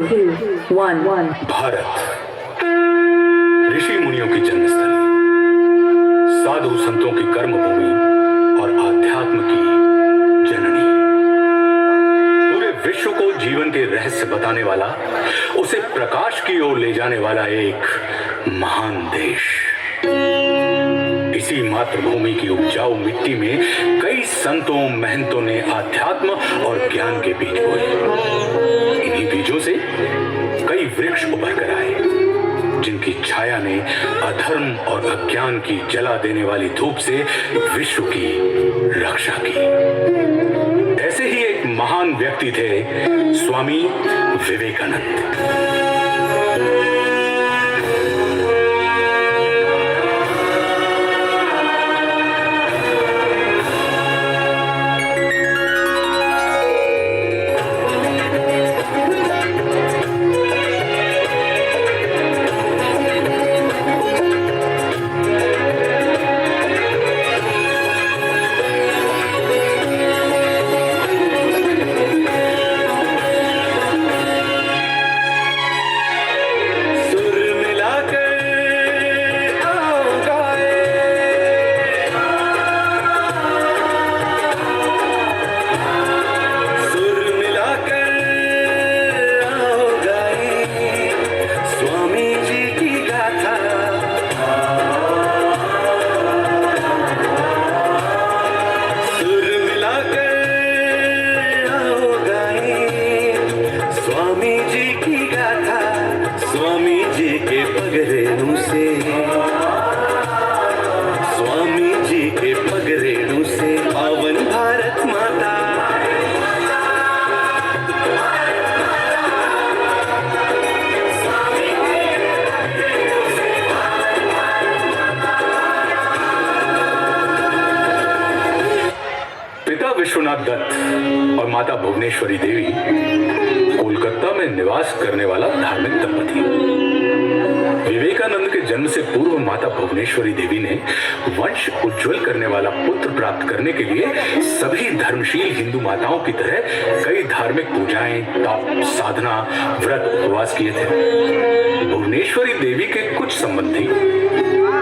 भारत ऋषि मुनियों की जन्मस्थली, साधु संतों की कर्मभूमि और आध्यात्म की जननी, पूरे विश्व को जीवन के रहस्य बताने वाला, उसे प्रकाश की ओर ले जाने वाला एक महान देश। इसी मातृभूमि की उपजाऊ मिट्टी में कई संतों महंतों ने आध्यात्म और ज्ञान के बीज बोए। इन्हीं बीजों से कई वृक्ष उभर कर आए, जिनकी छाया ने अधर्म और अज्ञान की जला देने वाली धूप से विश्व की रक्षा की। ऐसे ही एक महान व्यक्ति थे स्वामी विवेकानंद। विश्वनाथ दत्त और माता भुवनेश्वरी देवी कोलकाता में निवास करने वाला धार्मिक दंपति। विवेकानंद के जन्म से पूर्व माता भुवनेश्वरी देवी ने वंश उज्जवल करने वाला पुत्र प्राप्त करने के लिए सभी धर्मशील हिंदू माताओं की तरह कई धार्मिक पूजाएं, तप, साधना, व्रत, उपवास किए थे। भुवनेश्वरी देवी के कुछ संबंधी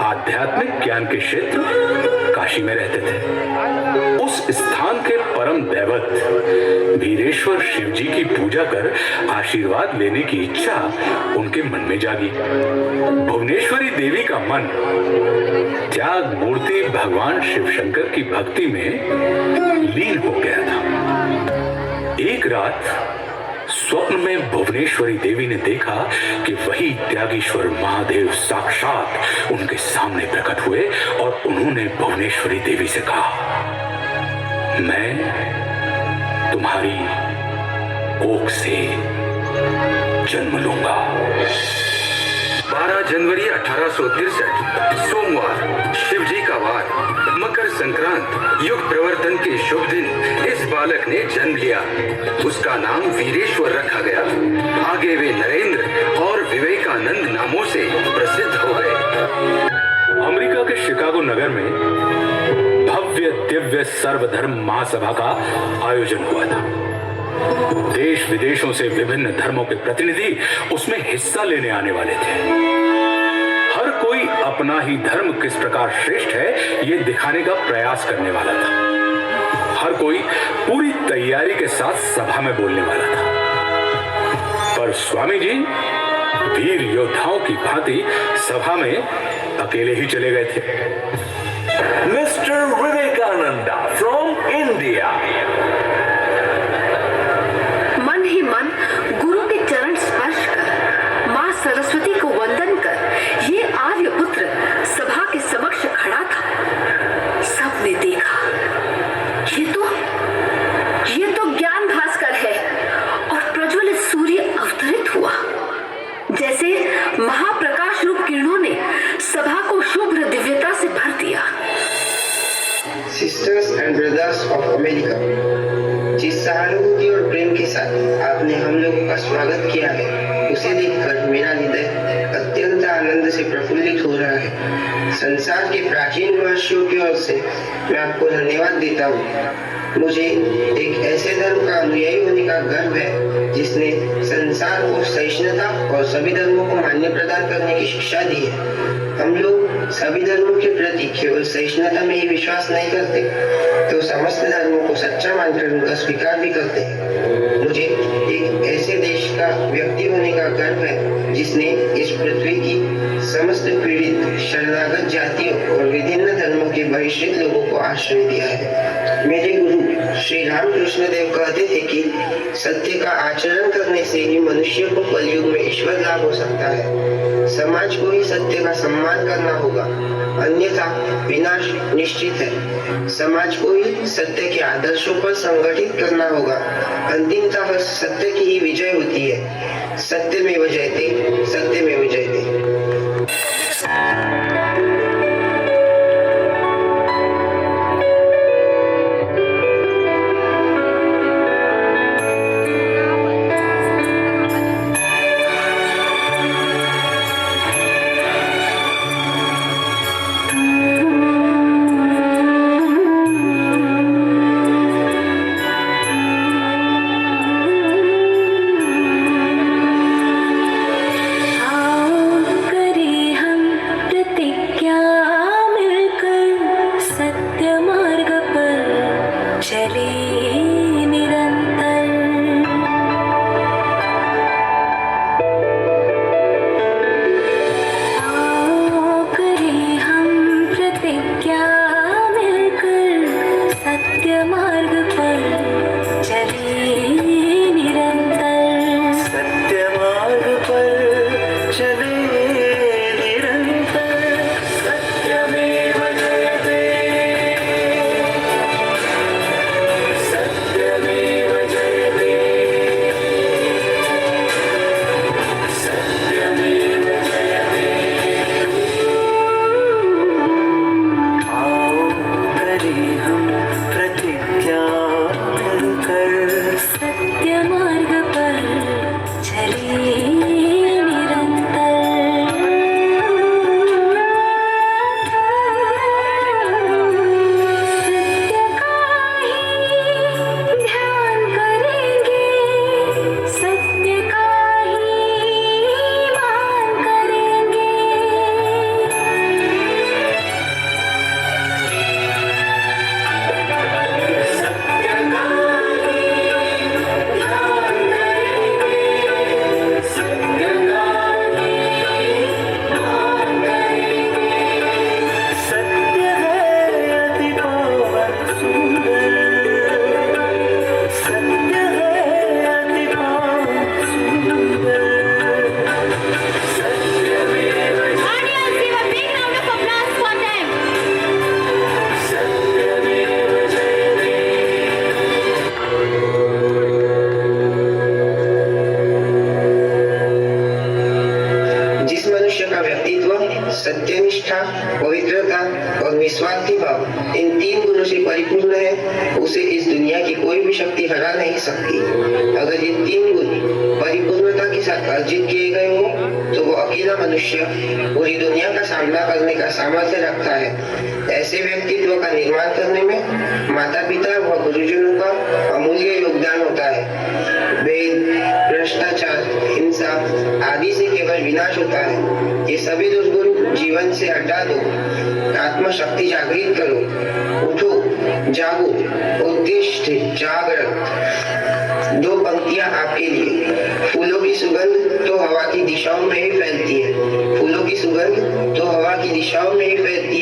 आध्यात्मिक ज्ञान के क्षेत्र काशी में रहते थे। उस स्थान के परम दैवत वीरेश्वर शिव जी की पूजा कर आशीर्वाद लेने की इच्छा उनके मन में जागी। भुवनेश्वरी देवी का मन त्याग मूर्ति भगवान शिव शंकर की भक्ति में लीन हो गया था। एक रात स्वप्न में भुवनेश्वरी देवी ने देखा कि वही त्यागीश्वर महादेव साक्षात उनके सामने प्रकट हुए और उन्होंने भुवनेश्वरी देवी से कहा, मैं तुम्हारी कोख से जन्म लूंगा। 12 जनवरी 1863 सोमवार, शिवजी का वार, मकर संक्रांत, युग प्रवर्तन के शुभ दिन इस बालक ने जन्म लिया। उसका नाम वीरेश्वर रखा गया। आगे वे नरेंद्र और विवेकानंद नामों से प्रसिद्ध हो गए। अमेरिका के शिकागो नगर में भव्य दिव्य सर्वधर्म महासभा का आयोजन हुआ था। देश विदेशों से विभिन्न धर्मों के प्रतिनिधि उसमें हिस्सा लेने आने वाले थे। हर कोई अपना ही धर्म किस प्रकार श्रेष्ठ है ये दिखाने का प्रयास करने वाला था। हर कोई पूरी तैयारी के साथ सभा में बोलने वाला था। पर स्वामी जी वीर योद्धाओं की भांति सभा में अकेले ही चले गए थे। Mr. Vivekananda from India. मन ही मन गुरु के चरण स्पर्श कर, माँ सरस्वती को वंदन कर ये आर्यपुत्र सभा के समक्ष खड़ा था। सबने देखा, ये तो ज्ञान भास्कर है और प्रज्वलित सूर्य अवतरित हुआ। जैसे महाप्रकाश रूप किरणों ने सभा को शुभ्र दिव्यता से भर दिया। Sisters and brothers of America, जिस जिस सहानुभूति और प्रेम के साथ आपने हम लोगों का स्वागत किया है, उसे देखकर मेरा हृदय अत्यंत आनंद से प्रफुल्लित हो रहा है। संसार के प्राचीन निवासियों की ओर से मैं आपको धन्यवाद देता हूँ। मुझे एक ऐसे धर्म का अनुयायी होने का गर्व है जिसने संसार को सहिष्णुता और सभी धर्मों को मान्य प्रदान करने की शिक्षा दी है। हम लोग सभी धर्मों के प्रति केवल सहिष्णुता में ही विश्वास नहीं करते, तो समस्त धर्मों को सच्चा मानकर उनका स्वीकार भी करते हैं। मुझे एक ऐसे देश का व्यक्ति होने का गर्व है जिसने इस पृथ्वी की समस्त पीड़ित शरणागत जातियों और विभिन्न धर्मों के बहिष्कृत लोगों को आश्रय दिया है। मेरे गुरु श्री रामकृष्ण देव कहते थे कि सत्य का आचरण करने से ही मनुष्य को कलयुग में ईश्वर लाभ हो सकता है। समाज को ही सत्य का सम्मान करना होगा, अन्यथा विनाश निश्चित है। समाज को ही सत्य के आदर्शों पर संगठित करना होगा, अंतिमतः सत्य की ही विजय होती है। सत्यमेव जयते, सत्यमेव जयते। सत्यनिष्ठा, पवित्रता और निस्वार्थी भाव इन 3 गुणों से परिपूर्ण है, उसे इस दुनिया की कोई भी शक्ति हरा नहीं सकती। अगर ये 3 गुण परिपूर्णता के साथ अर्जित किए गए हो तो वो अकेला मनुष्य पूरी दुनिया का सामना करने का सामर्थ्य रखता है। ऐसे व्यक्तित्व का निर्माण करने में माता पिता व गुरुजनों का अमूल्य योगदान होता है। भेद, भ्रष्टाचार, हिंसा आदि से केवल विनाश होता है। ये सभी दुर्गुण जीवन से हटा दो, आत्मशक्ति जागृत करो, उठो, जागो, उत्तिष्ठ, जागृत। 2 पंक्तियां आपके लिए। फूलों की सुगंध तो हवा की दिशाओं में ही फैलती है। फूलों की सुगंध तो हवा की दिशाओं में ही फैलती है।